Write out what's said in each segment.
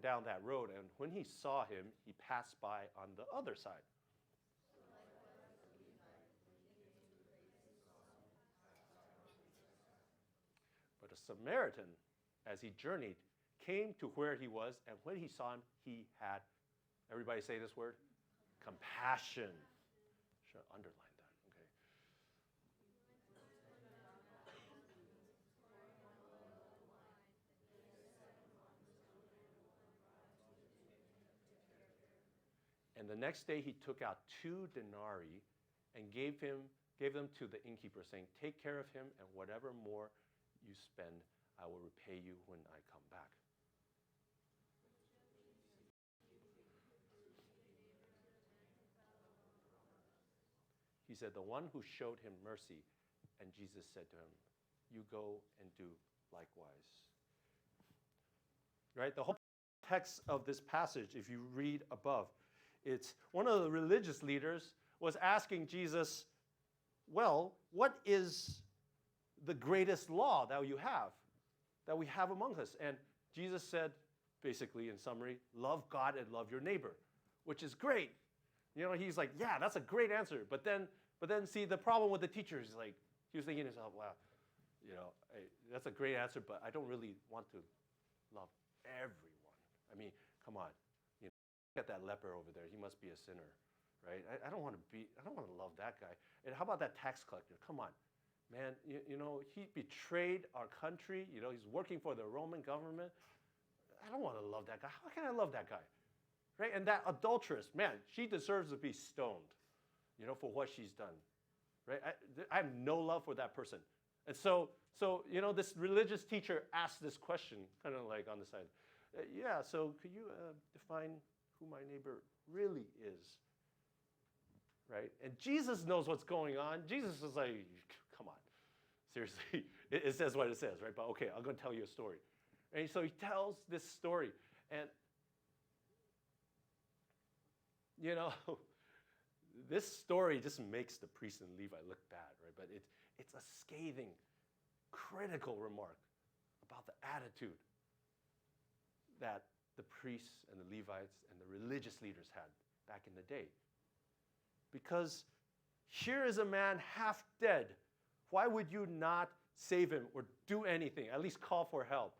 down that road, and when he saw him, he passed by on the other side. But a Samaritan, as he journeyed, came to where he was, and when he saw him, he had, everybody say this word? Compassion. Should I underline that? Okay. And the next day he took out 2 denarii and gave them to the innkeeper, saying, "Take care of him, and whatever more you spend, I will repay you when I come back." He said, "The one who showed him mercy," and Jesus said to him, "You go and do likewise." Right? The whole text of this passage, if you read above, it's one of the religious leaders was asking Jesus, well, what is the greatest law that we have among us? And Jesus said, basically in summary, love God and love your neighbor, which is great. You know, he's like, yeah, that's a great answer. But then see, the problem with the teacher is like, he was thinking to himself, wow, you know, that's a great answer, but I don't really want to love everyone. I mean, come on. You know, look at that leper over there. He must be a sinner, right? I don't want to love that guy. And how about that tax collector? Come on. Man, you know, he betrayed our country. You know, he's working for the Roman government. I don't want to love that guy. How can I love that guy? Right? And that adulteress, man, she deserves to be stoned, you know, for what she's done. Right? I have no love for that person. And so, you know, this religious teacher asked this question, kind of like on the side. Yeah, so could you define who my neighbor really is? Right? And Jesus knows what's going on. Jesus is like, come on. Seriously, it says what it says, right? But okay, I'm going to tell you a story. And so he tells this story. And, you know, this story just makes the priest and Levi look bad, right? But it's a scathing, critical remark about the attitude that the priests and the Levites and the religious leaders had back in the day. Because here is a man half dead. Why would you not save him or do anything, at least call for help?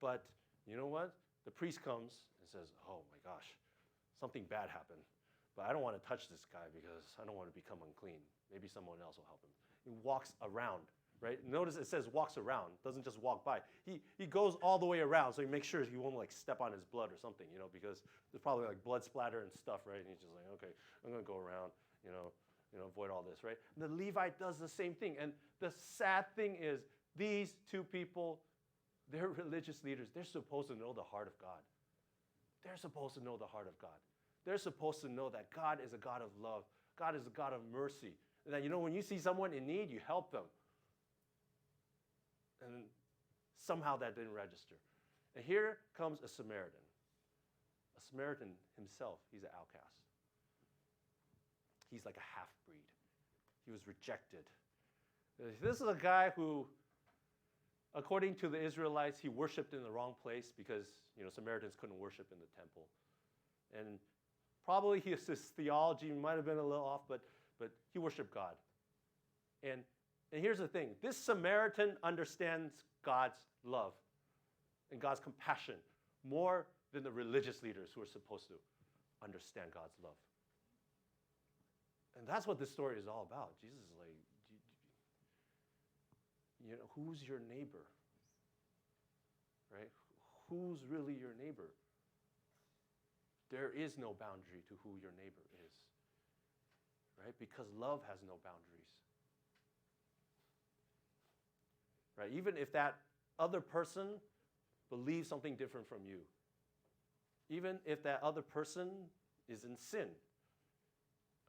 But you know what? The priest comes and says, oh my gosh, something bad happened. But I don't want to touch this guy because I don't want to become unclean. Maybe someone else will help him. He walks around, right? Notice it says walks around, doesn't just walk by. He goes all the way around, so he makes sure he won't like step on his blood or something, you know, because there's probably like blood splatter and stuff, right? And he's just like, okay, I'm going to go around, you know, avoid all this, right? And the Levite does the same thing. And the sad thing is these two people, they're religious leaders. They're supposed to know the heart of God. They're supposed to know the heart of God. They're supposed to know that God is a God of love. God is a God of mercy. And that, you know, when you see someone in need, you help them. And somehow that didn't register. And here comes a Samaritan. A Samaritan himself, he's an outcast. He's like a half-breed. He was rejected. This is a guy who, according to the Israelites, he worshipped in the wrong place because, you know, Samaritans couldn't worship in the temple. And probably his theology might have been a little off, but he worshiped God. And here's the thing. This Samaritan understands God's love and God's compassion more than the religious leaders who are supposed to understand God's love. And that's what this story is all about. Jesus is like, you know, who's your neighbor? Right? Who's really your neighbor? There is no boundary to who your neighbor is. Right? Because love has no boundaries. Right? Even if that other person believes something different from you. Even if that other person is in sin.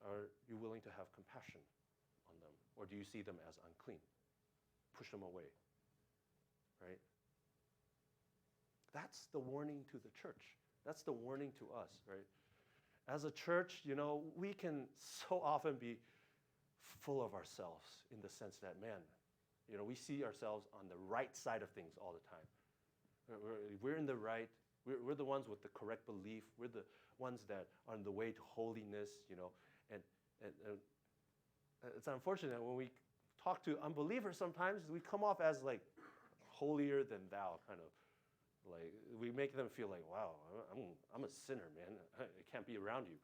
Are you willing to have compassion on them? Or do you see them as unclean? Push them away. Right? That's the warning to the church. That's the warning to us, right? As a church, you know, we can so often be full of ourselves in the sense that, man, you know, we see ourselves on the right side of things all the time. We're in the right, We're the ones with the correct belief. We're the ones that are on the way to holiness, and it's unfortunate when we talk to unbelievers sometimes we come off as like holier than thou kind of. Like we make them feel like, wow, I'm a sinner, man. I can't be around you.